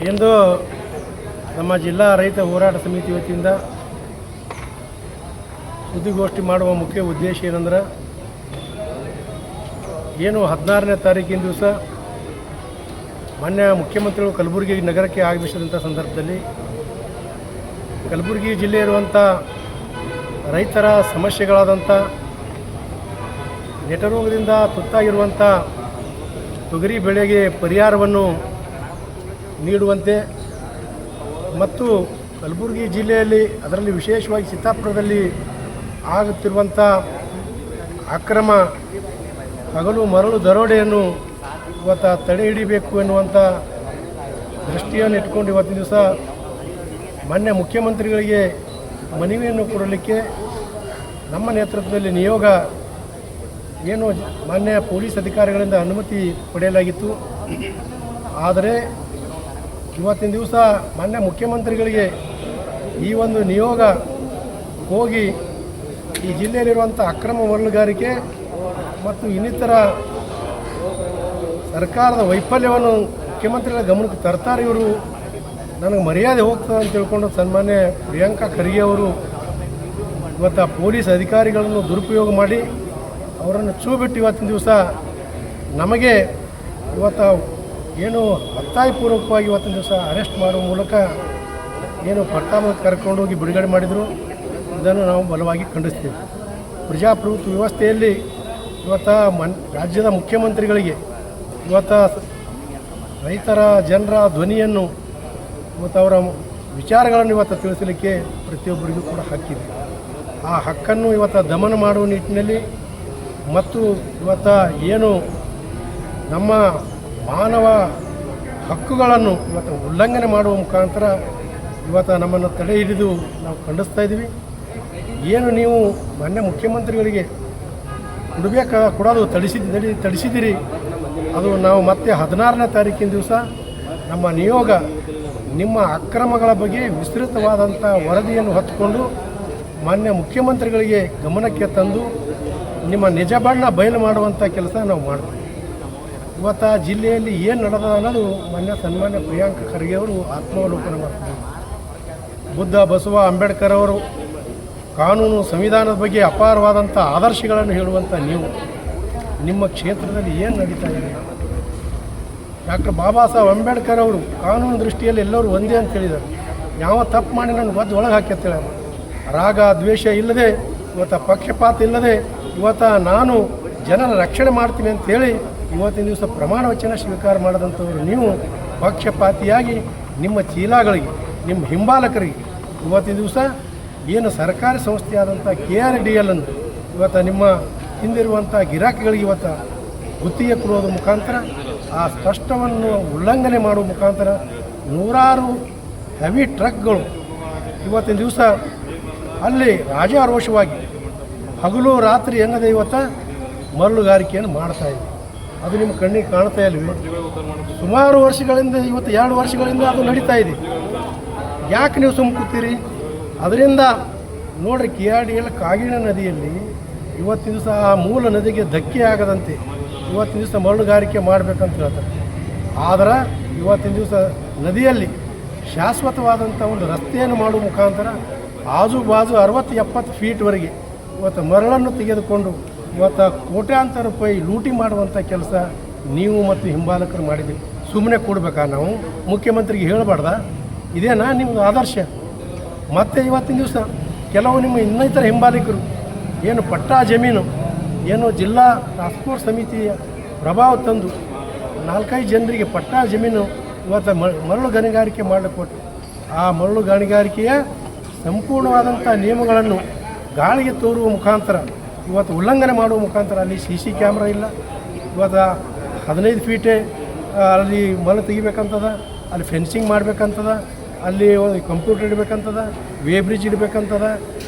ಇಂದು ನಮ್ಮ ಜಿಲ್ಲಾ ರೈತ ಹೋರಾಟ ಸಮಿತಿ ವತಿಯಿಂದ ಸುದ್ದಿಗೋಷ್ಠಿ ಮಾಡುವ ಮುಖ್ಯ ಉದ್ದೇಶ ಏನಂದ್ರೆ, ಏನು 16ನೇ ತಾರೀಕಿನ ದಿವಸ ಮಾನ್ಯ ಮುಖ್ಯಮಂತ್ರಿಗಳು ಕಲಬುರಗಿ ನಗರಕ್ಕೆ ಆಗಮಿಸಿದಂಥ ಸಂದರ್ಭದಲ್ಲಿ ಕಲಬುರಗಿ ಜಿಲ್ಲೆ ಇರುವಂಥ ರೈತರ ಸಮಸ್ಯೆಗಳಾದಂಥ ನೆಟರೋಗದಿಂದ ತುತ್ತಾಗಿರುವಂಥ ತೊಗರಿ ಬೆಳೆಗೆ ಪರಿಹಾರವನ್ನು ನೀಡುವಂತೆ ಮತ್ತು ಕಲಬುರಗಿ ಜಿಲ್ಲೆಯಲ್ಲಿ ಅದರಲ್ಲಿ ವಿಶೇಷವಾಗಿ ಚಿತ್ತಾಪುರದಲ್ಲಿ ಆಗುತ್ತಿರುವಂಥ ಅಕ್ರಮ ಹಗಲು ಮರಳು ದರೋಡೆಯನ್ನು ಇವತ್ತು ತಡೆ ಹಿಡಿಬೇಕು ಎನ್ನುವಂಥ ದೃಷ್ಟಿಯನ್ನು ಇಟ್ಕೊಂಡು ಇವತ್ತಿನ ದಿವಸ ಮಾನ್ಯ ಮುಖ್ಯಮಂತ್ರಿಗಳಿಗೆ ಮನವಿಯನ್ನು ಕೊಡಲಿಕ್ಕೆ ನಮ್ಮ ನೇತೃತ್ವದಲ್ಲಿ ನಿಯೋಗ ಏನು ಮಾನ್ಯ ಪೊಲೀಸ್ ಅಧಿಕಾರಿಗಳಿಂದ ಅನುಮತಿ ಪಡೆಯಲಾಗಿತ್ತು. ಆದರೆ ಇವತ್ತಿನ ದಿವಸ ಮಾನ್ಯ ಮುಖ್ಯಮಂತ್ರಿಗಳಿಗೆ ಈ ಒಂದು ನಿಯೋಗ ಹೋಗಿ ಈ ಜಿಲ್ಲೆಯಲ್ಲಿರುವಂಥ ಅಕ್ರಮ ಮರಳುಗಾರಿಕೆ ಮತ್ತು ಇನ್ನಿತರ ಸರ್ಕಾರದ ವೈಫಲ್ಯವನ್ನು ಮುಖ್ಯಮಂತ್ರಿಗಳ ಗಮನಕ್ಕೆ ತರ್ತಾರೆ. ಇವರು ನನಗೆ ಮರ್ಯಾದೆ ಹೋಗ್ತದೆ ಅಂತ ತಿಳ್ಕೊಂಡು ಸನ್ಮಾನ್ಯ ಪ್ರಿಯಾಂಕಾ ಖರ್ಗೆ ಅವರು ಇವತ್ತು ಪೊಲೀಸ್ ಅಧಿಕಾರಿಗಳನ್ನು ದುರುಪಯೋಗ ಮಾಡಿ ಅವರನ್ನು ಬಿಟ್ಟು ಇವತ್ತಿನ ದಿವಸ ನಮಗೆ ಇವತ್ತು ಏನು ಒತ್ತಾಯಪೂರ್ವಕವಾಗಿ ಇವತ್ತಿನ ದಿವಸ ಅರೆಸ್ಟ್ ಮಾಡುವ ಮೂಲಕ ಏನು ಪಟ್ಟಾಮಕ್ಕೆ ಕರ್ಕೊಂಡೋಗಿ ಬಿಡುಗಡೆ ಮಾಡಿದರು. ಇದನ್ನು ನಾವು ಬಲವಾಗಿ ಖಂಡಿಸ್ತೀವಿ. ಪ್ರಜಾಪ್ರಭುತ್ವ ವ್ಯವಸ್ಥೆಯಲ್ಲಿ ಇವತ್ತು ರಾಜ್ಯದ ಮುಖ್ಯಮಂತ್ರಿಗಳಿಗೆ ಇವತ್ತು ರೈತರ ಜನರ ಧ್ವನಿಯನ್ನು ಇವತ್ತು ಅವರ ವಿಚಾರಗಳನ್ನು ಇವತ್ತು ತಿಳಿಸಲಿಕ್ಕೆ ಪ್ರತಿಯೊಬ್ಬರಿಗೂ ಕೂಡ ಹಕ್ಕಿದೆ. ಆ ಹಕ್ಕನ್ನು ಇವತ್ತು ದಮನ ಮಾಡುವ ನಿಟ್ಟಿನಲ್ಲಿ ಮತ್ತು ಇವತ್ತು ಏನು ನಮ್ಮ ಮಾನವ ಹಕ್ಕುಗಳನ್ನು ಇವತ್ತು ಉಲ್ಲಂಘನೆ ಮಾಡುವ ಮುಖಾಂತರ ಇವತ್ತು ನಮ್ಮನ್ನು ತಡೆ ಹಿಡಿದು ನಾವು ಖಂಡಿಸ್ತಾ ಇದ್ದೀವಿ. ಏನು ನೀವು ಮಾನ್ಯ ಮುಖ್ಯಮಂತ್ರಿಗಳಿಗೆ ಕೊಡೋದು ತಡಿಸಿದಿರಿ, ಅದು ನಾವು ಮತ್ತೆ 16ನೇ ತಾರೀಕಿನ ದಿವಸ ನಮ್ಮ ನಿಯೋಗ ನಿಮ್ಮ ಅಕ್ರಮಗಳ ಬಗ್ಗೆ ವಿಸ್ತೃತವಾದಂಥ ವರದಿಯನ್ನು ಹೊತ್ತುಕೊಂಡು ಮಾನ್ಯ ಮುಖ್ಯಮಂತ್ರಿಗಳಿಗೆ ಗಮನಕ್ಕೆ ತಂದು ನಿಮ್ಮ ನಿಜ ಬಣ್ಣ ಬಯಲು ಮಾಡುವಂಥ ಕೆಲಸ ನಾವು ಮಾಡ್ತೀವಿ. ಇವತ್ತು ಜಿಲ್ಲೆಯಲ್ಲಿ ಏನು ನಡೆದ ಅನ್ನೋದು ಸನ್ಮಾನ್ಯ ಪ್ರಿಯಾಂಕಾ ಖರ್ಗೆ ಅವರು ಆತ್ಮಾವಲೋಕನ ಮಾಡ್ತಾರೆ. ಬುದ್ಧ ಬಸವ ಅಂಬೇಡ್ಕರ್ ಅವರು ಕಾನೂನು ಸಂವಿಧಾನದ ಬಗ್ಗೆ ಅಪಾರವಾದಂಥ ಆದರ್ಶಗಳನ್ನು ಹೇಳುವಂಥ ನೀವು ನಿಮ್ಮ ಕ್ಷೇತ್ರದಲ್ಲಿ ಏನು ನಡೀತಾ ಇದೆ? ಡಾಕ್ಟರ್ ಬಾಬಾ ಸಾಹೇಬ್ ಅಂಬೇಡ್ಕರ್ ಅವರು ಕಾನೂನು ದೃಷ್ಟಿಯಲ್ಲಿ ಎಲ್ಲರೂ ಒಂದೇ ಅಂತ ಹೇಳಿದ್ದಾರೆ. ಯಾವ ತಪ್ಪು ಮಾಡಿ ನಾನು ಒಳಗೆ ಹಾಕ್ಯತ್ತೇಳ ರಾಗ ದ್ವೇಷ ಇಲ್ಲದೆ ಇವತ್ತು ಪಕ್ಷಪಾತ ಇಲ್ಲದೆ ಇವತ್ತು ನಾನು ಜನರ ರಕ್ಷಣೆ ಮಾಡ್ತೀನಿ ಅಂತೇಳಿ ಇವತ್ತಿನ ದಿವಸ ಪ್ರಮಾಣ ವಚನ ಸ್ವೀಕಾರ ಮಾಡಿದಂಥವ್ರು ನೀವು ಪಕ್ಷಪಾತಿಯಾಗಿ ನಿಮ್ಮ ಚೀಲಾಗಳಿಗೆ ನಿಮ್ಮ ಹಿಂಬಾಲಕರಿಗೆ ಇವತ್ತಿನ ದಿವಸ ಏನು ಸರ್ಕಾರಿ ಸಂಸ್ಥೆಯಾದಂಥ KRDL ಅನ್ನು ಇವತ್ತು ನಿಮ್ಮ ಹಿಂದಿರುವಂಥ ಗಿರಾಕಿಗಳಿಗೆ ಇವತ್ತು ಗುತ್ತಿಗೆ ಕೊಡೋದ್ರ ಮುಖಾಂತರ ಆ ಸ್ಪಷ್ಟವನ್ನು ಉಲ್ಲಂಘನೆ ಮಾಡುವ ಮುಖಾಂತರ ನೂರಾರು ಹೆವಿ ಟ್ರಕ್ಗಳು ಇವತ್ತಿನ ದಿವಸ ಅಲ್ಲಿ ರಾಜಾರೋಷವಾಗಿ ಹಗಲು ರಾತ್ರಿ ಎನ್ನದೇ ಇವತ್ತು ಮರಳುಗಾರಿಕೆಯನ್ನು ಮಾಡ್ತಾಯಿದೆ. ಅದು ನಿಮ್ಮ ಕಣ್ಣಿಗೆ ಕಾಣ್ತಾ ಇಲ್ವಿ? ಸುಮಾರು ವರ್ಷಗಳಿಂದ ಇವತ್ತು 2 ವರ್ಷಗಳಿಂದ ಅದು ನಡೀತಾ ಇದೆ. ಯಾಕೆ ನೀವು ಸುಮ್ಮ ಕೂತೀರಿ? ಅದರಿಂದ ನೋಡ್ರಿ, KRDL ಕಾಗಿಣ ನದಿಯಲ್ಲಿ ಇವತ್ತಿನ ದಿವಸ ಆ ಮೂಲ ನದಿಗೆ ಧಕ್ಕೆ ಆಗದಂತೆ ಇವತ್ತಿನ ದಿವಸ ಮರಳುಗಾರಿಕೆ ಮಾಡಬೇಕಂತ ಹೇಳ್ತಾರೆ. ಆದರೆ ಇವತ್ತಿನ ದಿವಸ ನದಿಯಲ್ಲಿ ಶಾಶ್ವತವಾದಂಥ ಒಂದು ರಸ್ತೆಯನ್ನು ಮಾಡುವ ಮುಖಾಂತರ ಆಜು ಬಾಜು 60-70 ಫೀಟ್ವರೆಗೆ ಇವತ್ತು ಮರಳನ್ನು ತೆಗೆದುಕೊಂಡು ಇವತ್ತು ಕೋಟ್ಯಾಂತರ ರೂಪಾಯಿ ಲೂಟಿ ಮಾಡುವಂಥ ಕೆಲಸ ನೀವು ಮತ್ತು ಹಿಂಬಾಲಕರು ಮಾಡಿದ್ದೀವಿ. ಸುಮ್ಮನೆ ಕೊಡಬೇಕಾ? ನಾವು ಮುಖ್ಯಮಂತ್ರಿಗೆ ಹೇಳಬಾರ್ದ? ಇದೇನಾ ನಿಮ್ಮದು ಆದರ್ಶ? ಮತ್ತು ಇವತ್ತಿನ ದಿವಸ ಕೆಲವು ನಿಮ್ಮ ಇನ್ನಿತರ ಹಿಂಬಾಲಕರು ಏನು ಪಟ್ಟಾ ಜಮೀನು ಏನು ಜಿಲ್ಲಾ ಟಾಸ್ಕ್ ಫೋರ್ಸ್ ಸಮಿತಿಯ ಪ್ರಭಾವ ತಂದು 4-5 ಜನರಿಗೆ ಪಟ್ಟಾ ಜಮೀನು ಇವತ್ತು ಮರಳು ಗಣಿಗಾರಿಕೆ ಮಾಡಲಿಕ್ಕೆ ಕೊಟ್ಟು ಆ ಮರಳು ಗಣಿಗಾರಿಕೆಯ ಸಂಪೂರ್ಣವಾದಂಥ ನಿಯಮಗಳನ್ನು ಗಾಳಿಗೆ ತೋರುವ ಮುಖಾಂತರ ಇವತ್ತು ಉಲ್ಲಂಘನೆ ಮಾಡುವ ಮುಖಾಂತರ ಅಲ್ಲಿ CC ಕ್ಯಾಮ್ರಾ ಇಲ್ಲ. ಇವತ್ತು 15 ಫೀಟೇ ಅಲ್ಲಿ ಮರಳು ತೆಗಿಬೇಕಂತದ, ಅಲ್ಲಿ ಫೆನ್ಸಿಂಗ್ ಮಾಡಬೇಕಂತದ, ಅಲ್ಲಿ ಕಂಪ್ಯೂಟರ್ ಇಡಬೇಕಂತದ, ವೇ ಬ್ರಿಡ್ಜ್ ಇಡಬೇಕಂತದ,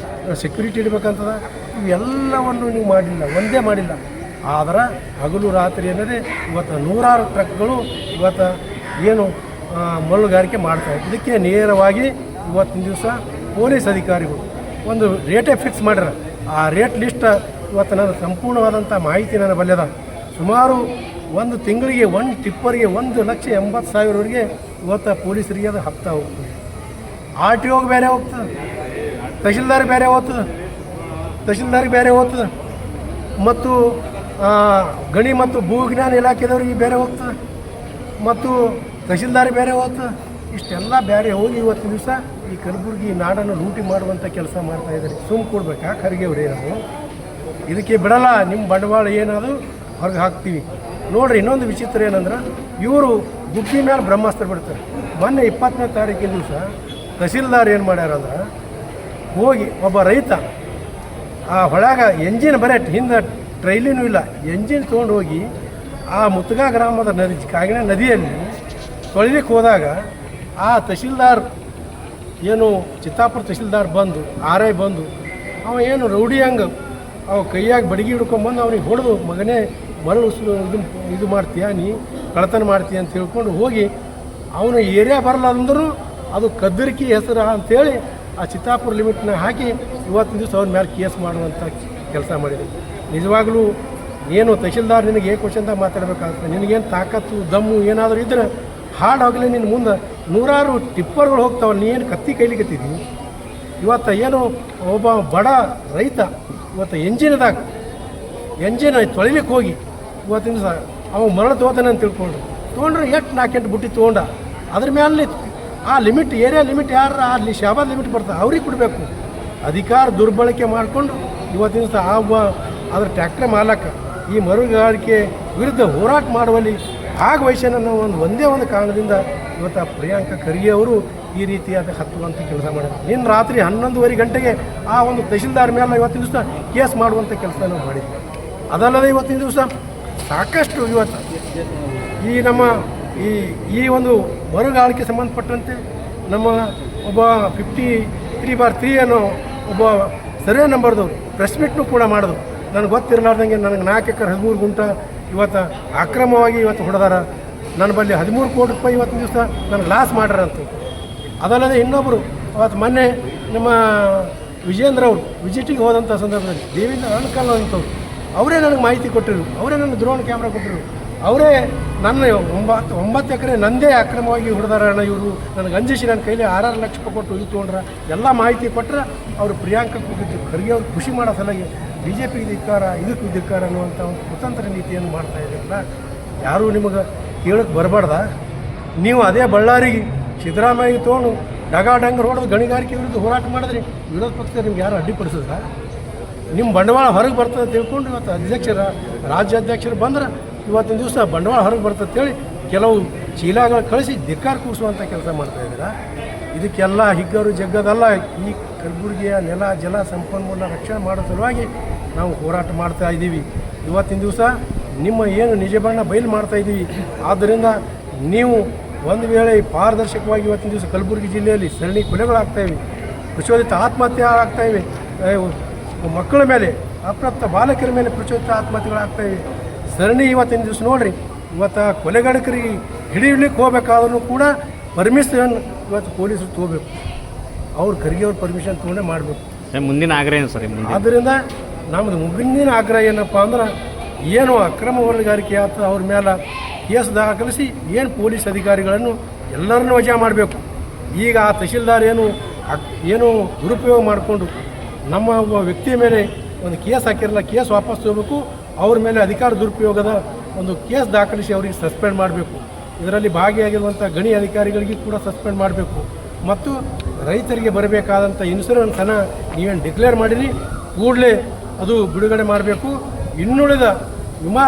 ಸೆಕ್ಯೂರಿಟಿ ಇಡಬೇಕಂತದ. ಇವೆಲ್ಲವನ್ನು ನೀವು ಮಾಡಿಲ್ಲ, ಒಂದೇ ಮಾಡಿಲ್ಲ. ಆದರೆ ಹಗಲು ರಾತ್ರಿ ಅನ್ನೋದೇ ಇವತ್ತು ನೂರಾರು ಟ್ರಕ್ಗಳು ಇವತ್ತು ಏನು ಮರಳುಗಾರಿಕೆ ಮಾಡ್ತಾರೆ. ಇದಕ್ಕೆ ನೇರವಾಗಿ ಇವತ್ತಿನ ದಿವಸ ಪೊಲೀಸ್ ಅಧಿಕಾರಿಗಳು ಒಂದು ರೇಟೇ ಫಿಕ್ಸ್ ಮಾಡ್ಯಾರ. ಆ ರೇಟ್ ಲಿಸ್ಟ್ ಇವತ್ತು ನನ್ನ ಸಂಪೂರ್ಣವಾದಂಥ ಮಾಹಿತಿ ನನ್ನ ಬಲ್ಯದ. ಸುಮಾರು ಒಂದು ತಿಂಗಳಿಗೆ ಒಂದು ಟಿಪ್ಪರಿಗೆ 1,80,000ವರೆಗೆ ಇವತ್ತು ಪೊಲೀಸರಿಗೆ ಅದು ಹಪ್ತಾ ಹೋಗ್ತದೆ. ಆರ್ ಟಿ ಒಗೆ ಬೇರೆ ಹೋಗ್ತದೆ, ತಹಶೀಲ್ದಾರ್ಗೆ ಬೇರೆ ಹೋಗ್ತದೆ, ತಹಶೀಲ್ದಾರ್ಗೆ ಬೇರೆ ಹೋಗ್ತದೆ, ಮತ್ತು ಗಣಿ ಮತ್ತು ಭೂ ವಿಜ್ಞಾನ ಇಲಾಖೆದವ್ರಿಗೆ ಬೇರೆ ಹೋಗ್ತದೆ, ಮತ್ತು ತಹಶೀಲ್ದಾರ್ ಬೇರೆ ಹೋಗ್ತದೆ. ಇಷ್ಟೆಲ್ಲ ಬೇರೆ ಹೋಗಿ ಇವತ್ತಿನ ದಿವಸ ಈ ಕಲಬುರಗಿ ನಾಡನ್ನು ಲೂಟಿ ಮಾಡುವಂಥ ಕೆಲಸ ಮಾಡ್ತಾಯಿದ್ದಾರೆ. ಸುಮ್ಮ ಕೊಡ್ಬೇಕಾ ಖರ್ಗೆ ಅವರೇ? ನಾವು ಇದಕ್ಕೆ ಬಿಡಲ್ಲ. ನಿಮ್ಮ ಬಂಡವಾಳ ಏನಾದರೂ ಹೊರಗೆ ಹಾಕ್ತೀವಿ. ನೋಡಿರಿ, ಇನ್ನೊಂದು ವಿಚಿತ್ರ ಏನಂದ್ರೆ ಇವರು ಗುಬ್ಬಿ ಮೇಲೆ ಬ್ರಹ್ಮಾಸ್ತ್ರ ಬಿಡ್ತಾರೆ. ಮೊನ್ನೆ 20ನೇ ತಾರೀಕಿನ ದಿವಸ ತಹಸೀಲ್ದಾರ್ ಏನು ಮಾಡ್ಯಾರಂದ್ರೆ ಹೋಗಿ ಒಬ್ಬ ರೈತ ಆ ಹೊಳಾಗ ಎಂಜಿನ್ ಬರೇ ಹಿಂದೆ ಟ್ರೈಲಿನೂ ಇಲ್ಲ, ಎಂಜಿನ್ ತೊಗೊಂಡು ಹೋಗಿ ಆ ಮುತ್ಗಾ ಗ್ರಾಮದ ನದಿ ಕಾಗಿನ ನದಿಯಲ್ಲಿ ತೊಳಿಲಿಕ್ಕೆ ಹೋದಾಗ ಆ ತಹಶೀಲ್ದಾರ್ ಏನು ಚಿತ್ತಾಪುರ ತಹಶೀಲ್ದಾರ್ ಬಂದು ಆರೈ ಬಂದು ಅವ ಏನು ರೌಡಿ ಹಂಗೆ ಅವ ಕೈಯಾಗಿ ಬಡಗಿ ಹಿಡ್ಕೊಂಬಂದು ಅವನಿಗೆ ಹೊಡೆದು, ಮಗನೇ ಮರಳು ಇದು ಮಾಡ್ತೀಯ, ನೀ ಕಳ್ಳತನ ಮಾಡ್ತೀಯ ಅಂತ ಹೇಳ್ಕೊಂಡು ಹೋಗಿ ಅವನು ಏರಿಯಾ ಬರಲ್ಲ ಅಂದರೂ ಅದು ಕದ್ದರಿಕೆ ಹೆಸರು ಅಂಥೇಳಿ ಆ ಚಿತ್ತಾಪುರ ಲಿಮಿಟ್ನ ಹಾಕಿ ಇವತ್ತಿನ ದಿವಸ ಅವ್ರ ಮೇಲೆ ಕೇಸ್ ಮಾಡುವಂಥ ಕೆಲಸ ಮಾಡಿದೆ. ನಿಜವಾಗ್ಲೂ ಏನು ತಹಶೀಲ್ದಾರ್ ನಿನಗೆ ಕ್ವಶನ್ದಾಗ ಮಾತಾಡಬೇಕಾಗ್ತದೆ. ನಿನಗೇನು ತಾಕತ್ತು ದಮ್ಮು ಏನಾದರೂ ಇದ್ರೆ ಹಾಡಾಗಲಿ ನಿನ್ನ ಮುಂದೆ 100 ಟಿಪ್ಪರ್ಗಳು ಹೋಗ್ತಾವಲ್ಲ, ನೀ ಏನು ಕತ್ತಿ ಕೈಲಿಕತ್ತಿದ್ದಿ. ಇವತ್ತು ಏನು ಒಬ್ಬ ಬಡ ರೈತ ಇವತ್ತು ಎಂಜಿನ್ ತೊಳಿಲಿಕ್ಕೆ ಹೋಗಿ ಇವತ್ತಿನ ದಿವಸ ಅವ ಮರಳು ತೊಗೋತಾನೆ ಅಂತ ತಿಳ್ಕೊಂಡ್ರು. ತೊಗೊಂಡ್ರೆ ಎಷ್ಟು 4-8 ಬುಟ್ಟಿ ತೊಗೊಂಡ, ಅದ್ರ ಮೇಲೆ ಆ ಲಿಮಿಟ್ ಏರಿಯಾ ಲಿಮಿಟ್ ಯಾರು ಅಲ್ಲಿ ಶಾಬಾದ್ ಲಿಮಿಟ್ ಬರ್ತಾರೆ ಅವ್ರಿಗೆ ಕೊಡಬೇಕು. ಅಧಿಕಾರ ದುರ್ಬಳಕೆ ಮಾಡಿಕೊಂಡು ಇವತ್ತಿನ ದಿವಸ ಅದ್ರ ಟ್ಯಾಕ್ಟ್ರಿ ಮಾಲಕ ಈ ಮರುಗಾರಿಕೆ ವಿರುದ್ಧ ಹೋರಾಟ ಮಾಡುವಲ್ಲಿ ಭಾಗವಹಿಸೋಣ ಒಂದೇ ಒಂದು ಕಾರಣದಿಂದ ಇವತ್ತು ಪ್ರಿಯಾಂಕಾ ಖರ್ಗೆ ಅವರು ಈ ರೀತಿಯಾದ ಹತ್ತುವಂಥ ಕೆಲಸ ಮಾಡಿದ್ರು. ನಿನ್ನ ರಾತ್ರಿ 11:30 ಗಂಟೆಗೆ ಆ ಒಂದು ತಹಶೀಲ್ದಾರ್ ಮೇಲೆ ಇವತ್ತಿನ ದಿವಸ ಕೇಸ್ ಮಾಡುವಂಥ ಕೆಲಸ ನಾವು ಮಾಡಿದ್ವಿ. ಅದಲ್ಲದೆ ಇವತ್ತಿನ ದಿವಸ ಸಾಕಷ್ಟು ಇವತ್ತು ಈ ನಮ್ಮ ಈ ಒಂದು ಮರುಗಾಳಿಕೆ ಸಂಬಂಧಪಟ್ಟಂತೆ ನಮ್ಮ ಒಬ್ಬ 53/3 ಅನ್ನೋ ಒಬ್ಬ ಸರ್ವೆ ನಂಬರ್ದವ್ರು ಪ್ರೆಸ್ ಮೀಟ್ನೂ ಕೂಡ ಮಾಡಿದ್ರು. ನನಗೆ ಗೊತ್ತಿರಲಾರ್ದಂಗೆ ನನಗೆ 4 ಎಕರೆ 13 ಗುಂಟ ಇವತ್ತು ಅಕ್ರಮವಾಗಿ ಇವತ್ತು ಹೊಡೆದಾರ. ನನ್ನ ಬಳಿ 13 ಕೋಟಿ ರೂಪಾಯಿ ಇವತ್ತಿನ ದಿವಸ ನನಗೆ ಲಾಸ್ ಮಾಡ್ಯಾರಂತ. ಅದಲ್ಲದೆ ಇನ್ನೊಬ್ಬರು ಅವತ್ತು ಮೊನ್ನೆ ನಮ್ಮ ವಿಜೇಂದ್ರ ಅವರು ವಿಸಿಟಿಗೆ ಹೋದಂಥ ಸಂದರ್ಭದಲ್ಲಿ ದೇವೇಂದ್ರ ಅಣಕಲ್ ಅಂತವ್ರು ಅವರೇ ನನಗೆ ಮಾಹಿತಿ ಕೊಟ್ಟಿರು, ಅವರೇ ನನಗೆ ಡ್ರೋನ್ ಕ್ಯಾಮ್ರಾ ಕೊಟ್ಟರು, ಅವರೇ ನನ್ನ 9 ಎಕರೆ ನಂದೇ ಅಕ್ರಮವಾಗಿ ಹೊಡೆದಾರಣ ಇವರು, ನನಗೆ ಅಂಜಿಸಿ ನನ್ನ ಕೈಲಿ 6 ಲಕ್ಷ ರೂಪಾಯಿ ಕೊಟ್ಟು ಇದು ತೊಗೊಂಡ್ರೆ ಎಲ್ಲ ಮಾಹಿತಿ ಕೊಟ್ಟರೆ ಅವರು ಪ್ರಿಯಾಂಕಾ ಖರ್ಗೆ ಅವ್ರು ಖುಷಿ ಮಾಡೋ ಸಲುವಾಗಿ BJPಗೆ ಧಿಕ್ಕಾರ ಇದಕ್ಕೆ ಧಿಕ್ಕಾರ ಅನ್ನುವಂಥ ಒಂದು ಕುತಂತ್ರ ನೀತಿಯನ್ನು ಮಾಡ್ತಾ ಇದ್ದೀರಲ್ಲ. ಯಾರೂ ನಿಮಗೆ ಕೇಳಕ್ಕೆ ಬರಬಾರ್ದ. ನೀವು ಅದೇ ಬಳ್ಳಾರಿಗೆ ಸಿದ್ದರಾಮಯ್ಯ ತೊಗೊಂಡು ಡಂಗರ್ ಹೊಡೆದು ಗಣಿಗಾರಿಕೆ ವಿರುದ್ಧ ಹೋರಾಟ ಮಾಡಿದ್ರಿ, ವಿರೋಧ ಪಕ್ಷ ನಿಮ್ಗೆ ಯಾರು ಅಡ್ಡಿಪಡಿಸಿದ್ರ? ನಿಮ್ಮ ಬಂಡವಾಳ ಹೊರಗೆ ಬರ್ತದೆ ತಿಳ್ಕೊಂಡು ಇವತ್ತು ರಾಜ್ಯಾಧ್ಯಕ್ಷರು ಬಂದ್ರೆ ಇವತ್ತಿನ ದಿವಸ ಬಂಡವಾಳ ಹೊರಗೆ ಬರ್ತದೆ ಅಂತೇಳಿ ಕೆಲವು ಚೀಲಗಳು ಕಳಿಸಿ ಧಿಕ್ಕಾರ ಕೂರಿಸುವಂಥ ಕೆಲಸ ಮಾಡ್ತಾಯಿದ್ದೀರಾ. ಇದಕ್ಕೆಲ್ಲ ಹಿಗ್ಗರು ಜಗ್ಗದಲ್ಲ. ಈ ಕಲಬುರಗಿಯ ನೆಲ ಜಲ ಸಂಪನ್ಮೂಲ ರಕ್ಷಣೆ ಮಾಡೋ ಸಲುವಾಗಿ ನಾವು ಹೋರಾಟ ಮಾಡ್ತಾ ಇದ್ದೀವಿ. ಇವತ್ತಿನ ದಿವಸ ನಿಮ್ಮ ಏನು ನಿಜ ಬಣ್ಣ ಬಯಲು ಮಾಡ್ತಾಯಿದ್ದೀವಿ. ಆದ್ದರಿಂದ ನೀವು ಒಂದು ವೇಳೆ ಪಾರದರ್ಶಕವಾಗಿ ಇವತ್ತಿನ ದಿವಸ ಕಲಬುರಗಿ ಜಿಲ್ಲೆಯಲ್ಲಿ ಸರಣಿ ಕೊಲೆಗಳಾಗ್ತಾಯಿವೆ, ಪ್ರಚೋದಿತ ಆತ್ಮಹತ್ಯೆ ಆಗ್ತಾಯಿವೆ, ಮಕ್ಕಳ ಮೇಲೆ ಅಪ್ರಾಪ್ತ ಬಾಲಕರ ಮೇಲೆ ಪ್ರಚೋದಿತ ಆತ್ಮಹತ್ಯೆಗಳಾಗ್ತಾಯಿವೆ. ಸರಣಿ ಇವತ್ತಿನ ದಿವಸ ನೋಡಿರಿ, ಇವತ್ತು ಕೊಲೆಗಡಕರಿಗೆ ಹಿಡಿಯಲಿಕ್ಕೆ ಹೋಗಬೇಕಾದ್ರೂ ಕೂಡ ಪರ್ಮಿಷನ್ ಇವತ್ತು ಪೊಲೀಸರು ತೊಗೋಬೇಕು. ಅವ್ರು ಖರ್ಗೆ ಅವ್ರ ಪರ್ಮಿಷನ್ ತೊಗೊಂಡೇ ಮಾಡಬೇಕು. ಮುಂದಿನ ಆಗ್ರಹ ಏನು ಸರ್? ಆದ್ದರಿಂದ ನಮ್ಮದು ಮುಂದಿನ ಆಗ್ರಹ ಏನಪ್ಪ ಅಂದ್ರೆ ಏನು ಅಕ್ರಮ ಹೊಣೆಗಾರಿಕೆ ಆಗ್ತದೆ ಅವ್ರ ಮೇಲೆ ಕೇಸ್ ದಾಖಲಿಸಿ ಏನು ಪೊಲೀಸ್ ಅಧಿಕಾರಿಗಳನ್ನು ಎಲ್ಲರನ್ನೂ ವಜಾ ಮಾಡಬೇಕು. ಈಗ ಆ ತಹಶೀಲ್ದಾರ್ ಏನು ದುರುಪಯೋಗ ಮಾಡಿಕೊಂಡು ನಮ್ಮ ಒಬ್ಬ ವ್ಯಕ್ತಿಯ ಮೇಲೆ ಒಂದು ಕೇಸ್ ಹಾಕಿರಲ್ಲ, ಕೇಸ್ ವಾಪಸ್ ತಗೋಬೇಕು. ಅವ್ರ ಮೇಲೆ ಅಧಿಕಾರ ದುರುಪಯೋಗದ ಒಂದು ಕೇಸ್ ದಾಖಲಿಸಿ ಅವರಿಗೆ ಸಸ್ಪೆಂಡ್ ಮಾಡಬೇಕು. ಇದರಲ್ಲಿ ಭಾಗಿಯಾಗಿರುವಂಥ ಗಣಿ ಅಧಿಕಾರಿಗಳಿಗೆ ಕೂಡ ಸಸ್ಪೆಂಡ್ ಮಾಡಬೇಕು. ಮತ್ತು ರೈತರಿಗೆ ಬರಬೇಕಾದಂಥ ಇನ್ಶೂರೆನ್ಸನ್ನು ನೀವೇನು ಡಿಕ್ಲೇರ್ ಮಾಡಿರಿ ಕೂಡಲೇ ಅದು ಬಿಡುಗಡೆ ಮಾಡಬೇಕು. ಇನ್ನುಳಿದ ವಿಮಾ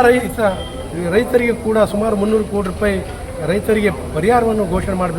ರೈತರಿಗೆ ಕೂಡ ಸುಮಾರು 300 ಕೋಟಿ ರೂಪಾಯಿ ರೈತರಿಗೆ ಪರಿಹಾರವನ್ನು ಘೋಷಣೆ ಮಾಡಬೇಕು.